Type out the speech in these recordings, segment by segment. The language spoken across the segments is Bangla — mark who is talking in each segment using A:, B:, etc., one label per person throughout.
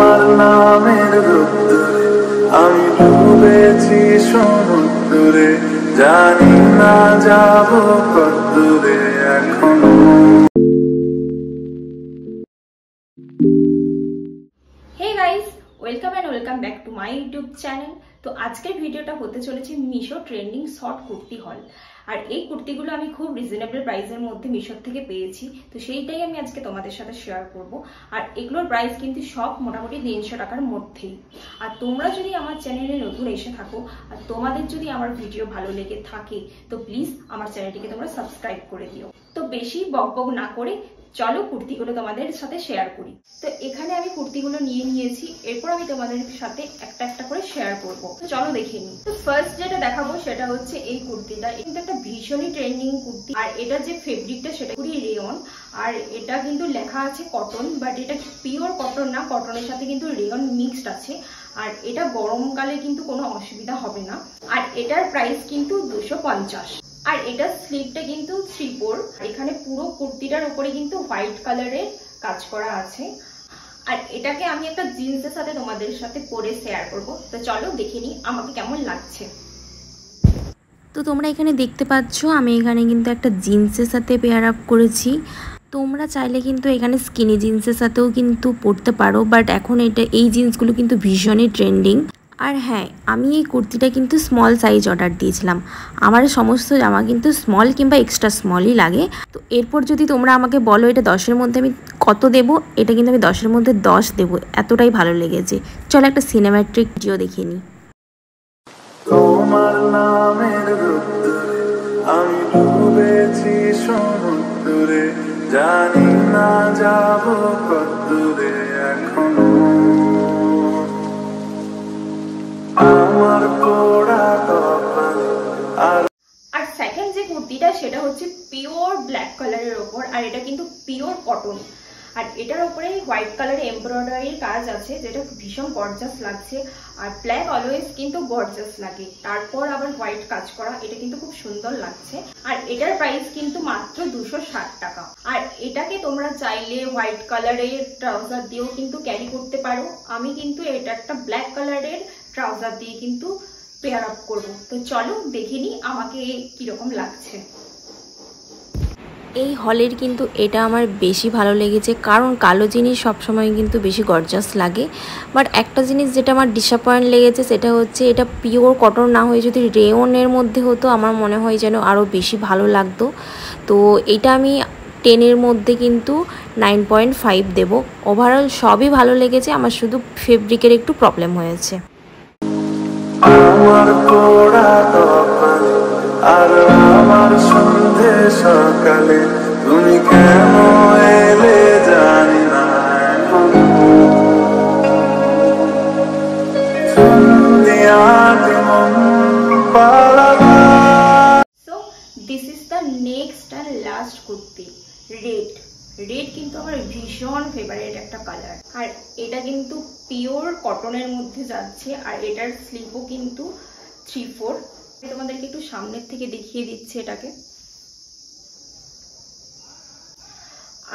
A: তোমার নামের রোদ্দুরে আমি ডুবেছি সমুদ্রে, জানি না যাব কতদূরে এখনো।
B: Hey guys, welcome and welcome back to my YouTube channel. তো আজকের ভিডিওটা হতে চলেছে মিশো ট্রেন্ডিং শর্ট কুর্তি হল। আর এই কুর্তিগুলো আমি খুব রিজনেবল প্রাইসের মধ্যে মিশোর থেকে পেয়েছি, তো সেইটাই আমি আজকে তোমাদের সাথে শেয়ার করব। আর এগুলোর প্রাইস কিন্তু সব মোটামুটি 300 টাকার মধ্যেই। আর তোমরা যদি আমার চ্যানেলে নতুন এসে থাকো আর তোমাদের যদি আমার ভিডিও ভালো লেগে থাকে তো প্লিজ আমার চ্যানেলটিকে তোমরা সাবস্ক্রাইব করে দিও। তো বেশি বকবক না করে চলো কুর্তিগুলো তোমাদের সাথে শেয়ার করি। তো এখানে আমি কুর্তিগুলো নিয়ে নিয়েছি, এরপর আমি তোমাদের সাথে একটা একটা করে শেয়ার করব। তো চলো দেখে নিই। তো ফার্স্ট যেটা দেখাবো সেটা হচ্ছে এই কুর্তিটা। কিন্তু একটা ভীষণই ট্রেন্ডিং কুর্তি, আর এটা যে ফেব্রিকটা সেটা পুরো রেয়ন। আর এটা কিন্তু লেখা আছে কটন, বাট এটা পিওর কটন না, কটনের সাথে কিন্তু রেয়ন মিক্সড আছে। আর এটা গরমকালে কিন্তু কোনো অসুবিধা হবে না। আর এটার প্রাইস কিন্তু 250। আর এটার স্লিভটা কিন্তু 3/4। এখানে পুরো কুর্তিটার উপরে কিন্তু হোয়াইট কালারের কাজ করা আছে। আর এটাকে আমি একটা জিন্সের সাথে তোমাদের সাথে পরে শেয়ার করব। তো চলো দেখে নিই আমাকে কেমন লাগছে।
C: তো তোমরা এখানে দেখতে পাচ্ছ আমি এখানে কিন্তু একটা জিন্সের সাথে পেয়ার আপ করেছি। তোমরা চাইলে কিন্তু এখানে স্কিনি জিন্সের সাথেও কিন্তু পরতে পারো, বাট এখন এই জিন্সগুলো কিন্তু ভীষণই ট্রেন্ডিং। আর হ্যাঁ, আমি এই কুর্তিটা কিন্তু স্মল সাইজ অর্ডার দিয়েছিলাম। আমার সমস্ত জামা কিন্তু স্মল কিংবা এক্সট্রা স্মলই লাগে। তো এরপর যদি তোমরা আমাকে বলো এটা 10-এর মধ্যে আমি কত দেবো, এটা কিন্তু আমি 10-এর মধ্যে 10 দেবো, এতটাই ভালো লেগেছে। চলো একটা সিনেম্যাটিক ভিডিও দেখে নিই।
A: তোমার নামের রোদ্দুরে আমি ডুবেছি সমুদ্রে, জানি না যাব কতদূরে এখনো। আমার পোড়া কপাল
B: আর সেকেন্ড যে কুর্তিটা সেটা হচ্ছে পিওর ব্ল্যাক কালারের ওপর, আর এটা কিন্তু পিওর কটন। আর এটার উপরে হোয়াইট কালারের এমব্রয়ডারির কাজ আছে, যেটা ভীষণ গর্জাস লাগছে। আর ব্ল্যাক অলওয়েজ কিন্তু গর্জাস লাগে, তারপর আবার হোয়াইট কাজ করা, এটা কিন্তু খুব সুন্দর লাগছে। আর এটার প্রাইস কিন্তু মাত্র 260 টাকা। আর এটাকে তোমরা চাইলে হোয়াইট কালারের ট্রাউজার দিয়েও কিন্তু ক্যারি করতে পারো। আমি কিন্তু এটা একটা ব্ল্যাক কালারের ট্রাউজার দিয়ে কিন্তু পেয়ার আপ করবো। তো চলো দেখে নিই আমাকে কিরকম লাগছে।
C: এই হলের কিন্তু এটা আমার বেশি ভালো লেগেছে, কারণ কালো জিনিস সবসময় কিন্তু বেশি গর্জাস লাগে। বাট একটা জিনিস যেটা আমার ডিসঅ্যাপয়েন্ট লেগেছে সেটা হচ্ছে এটা পিওর কটন না হয়ে যদি রেয়নের মধ্যে হতো আমার মনে হয় যেন আরও বেশি ভালো লাগতো। তো এটা আমি 10-এর মধ্যে কিন্তু 9.5 দেবো। ওভারঅল সবই ভালো লেগেছে, আমার শুধু ফেব্রিকের একটু প্রবলেম হয়েছে।
A: আমার পোড়া কপাল আর আমার সন্ধে সকালে তুমি কেন এলে জানি না এখনো।
B: So this is the next and last kurti. Red কিন্তু আমার ভীষণ ফেভারিট একটা কালার। আর এটা কিন্তু পিওর কটনের মধ্যে যাচ্ছে। আর এটার স্লিভও কিন্তু 3/4। তোমাদেরকে একটু সামনের থেকে দেখিয়ে দিচ্ছি এটাকে।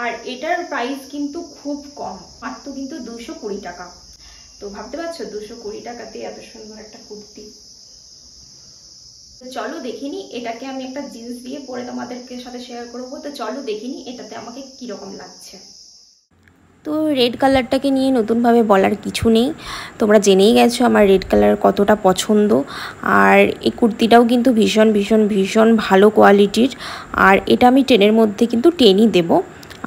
B: আর এটার প্রাইস কিন্তু খুব কম, মাত্র কিন্তু 220 টাকা। তো ভাবতে পারছো 220 টাকাতে এত সুন্দর একটা কুর্তি। চলো দেখিনি, এটাকে আমি একটা জিন্স দিয়ে পরে তোমাদেরকে সাথে শেয়ার করবো। তো চলো দেখিনি এটাতে আমাকে কিরকম লাগছে।
C: তো রেড কালারটাকে নিয়ে নতুনভাবে বলার কিছু নেই, তোমরা জেনেই গেছো আমার রেড কালার কতটা পছন্দ। আর এই কুর্তিটাও কিন্তু ভীষণ ভীষণ ভীষণ ভালো কোয়ালিটির। আর এটা আমি 10-এর মধ্যে কিন্তু 10ই দেবো।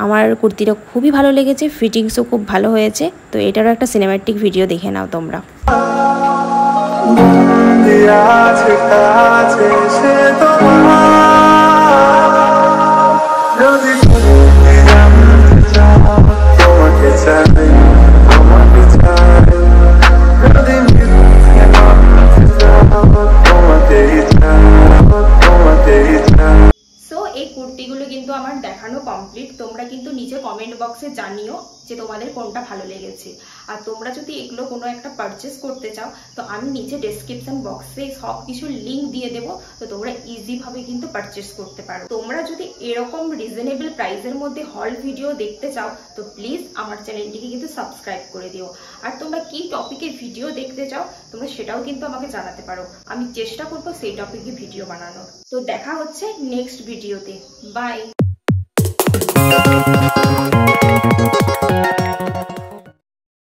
C: আমার কুর্তিটা খুবই ভালো লেগেছে, ফিটিংসও খুব ভালো হয়েছে। তো এটারও একটা সিনেম্যাটিক ভিডিও দেখে নাও তোমরা।
B: এই কুর্তিগুলো কিন্তু আমার দেখানো কমপ্লিট। তোমরা কিন্তু নিচে কমেন্ট বক্সে জানিও যে তোমাদের কোনটা কোনটা ভালো লেগেছে। আর তোমরা যদি এগুলো কোনো একটা পারচেস করতে চাও তো আমি নিচে ডেসক্রিপশন বক্সে সব কিছু লিঙ্ক দিয়ে দেবো, তো তোমরা ইজিভাবে কিন্তু পারচেস করতে পারো। তোমরা যদি এরকম রিজনেবল প্রাইসের মধ্যে হল ভিডিও দেখতে চাও তো প্লিজ আমার চ্যানেলটিকে কিন্তু সাবস্ক্রাইব করে দিও। আর তোমরা কি টপিকের ভিডিও দেখতে চাও তোমরা সেটাও কিন্তু আমাকে জানাতে পারো, আমি চেষ্টা করবো সেই টপিকে ভিডিও বানানোর। তো দেখা হচ্ছে নেক্সট ভিডিওতে, বাই।